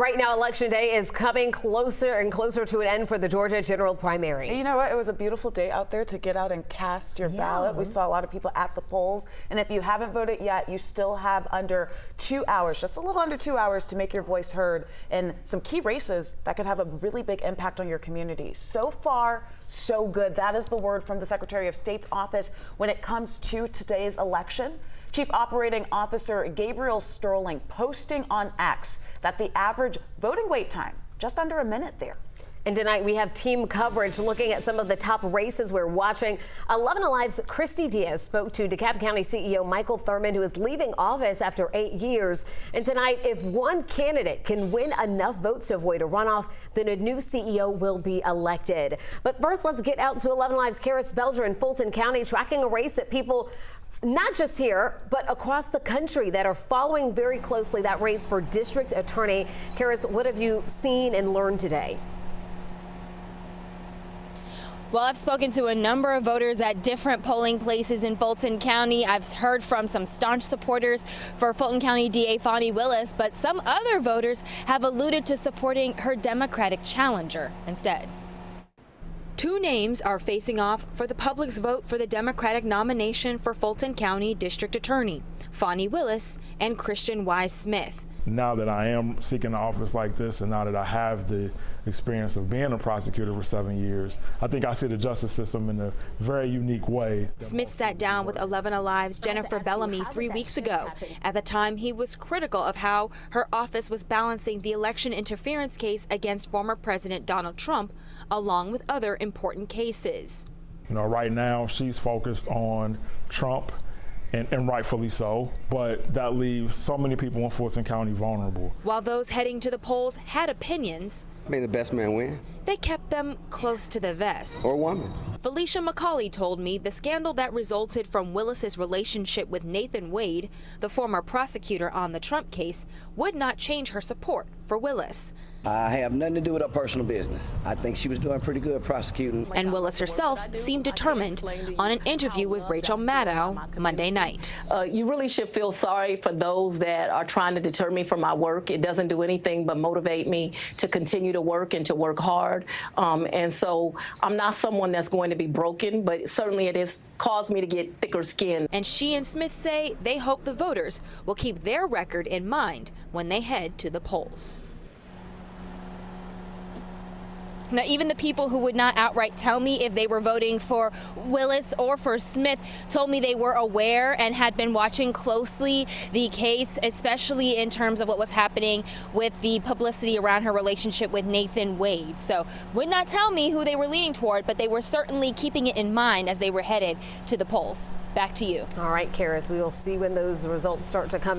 Right now, Election Day is coming closer and closer to an end for the Georgia general primary. And you know what? It was a beautiful day out there to get out and cast your ballot. We saw a lot of people at the polls. And if you haven't voted yet, you still have under 2 hours, just a little under 2 hours to make your voice heard in some key races that could have a really big impact on your community. So far, so good. That is the word from the Secretary of State's office when it comes to today's election. Chief Operating Officer Gabriel Sterling posting on X that the average voting wait time, just under a minute there. And tonight we have team coverage looking at some of the top races we're watching. 11 Alive's Christy Diaz spoke to DeKalb County CEO Michael Thurmond, who is leaving office after 8 years. And tonight, if one candidate can win enough votes to avoid a runoff, then a new CEO will be elected. But first, let's get out to 11 Alive's Karis Belger in Fulton County, tracking a race that people not just here, but across the country that are following very closely that race for district attorney. Karis, what have you seen and learned today? Well, I've spoken to a number of voters at different polling places in Fulton County. I've heard from some staunch supporters for Fulton County DA Fani Willis, but some other voters have alluded to supporting her Democratic challenger instead. Two names are facing off for the public's vote for the Democratic nomination for Fulton County District Attorney, Fani Willis and Christian Wise Smith. Now that I am seeking an office like this, and now that I have the experience of being a prosecutor for 7 years, I think I see the justice system in a very unique way. Smith sat down with 11 Alive's Jennifer Bellamy 3 weeks ago. At the time, he was critical of how her office was balancing the election interference case against former President Donald Trump, along with other important cases. You know, right now she's focused on Trump. And rightfully so, but that leaves so many people in Fulton County vulnerable. While those heading to the polls had opinions, May the best man win. They kept them close to the vest. Or woman. Felicia McCauley told me the scandal that resulted from Willis's relationship with Nathan Wade, the former prosecutor on the Trump case, would not change her support for Willis. I have nothing to do with her personal business. I think she was doing pretty good prosecuting. And Willis herself seemed determined on an interview with Rachel Maddow Monday night. You really should feel sorry for those that are trying to deter me from my work. It doesn't do anything but motivate me to continue to work and to work hard. And so I'm not someone that's going to be broken, but certainly it has caused me to get thicker skin. And she and Smith say they hope the voters will keep their record in mind when they head to the polls. Now, even the people who would not outright tell me if they were voting for Willis or for Smith told me they were aware and had been watching closely the case, especially in terms of what was happening with the publicity around her relationship with Nathan Wade. So would not tell me who they were leaning toward, but they were certainly keeping it in mind as they were headed to the polls. Back to you. All right, Karis, we will see when those results start to come in.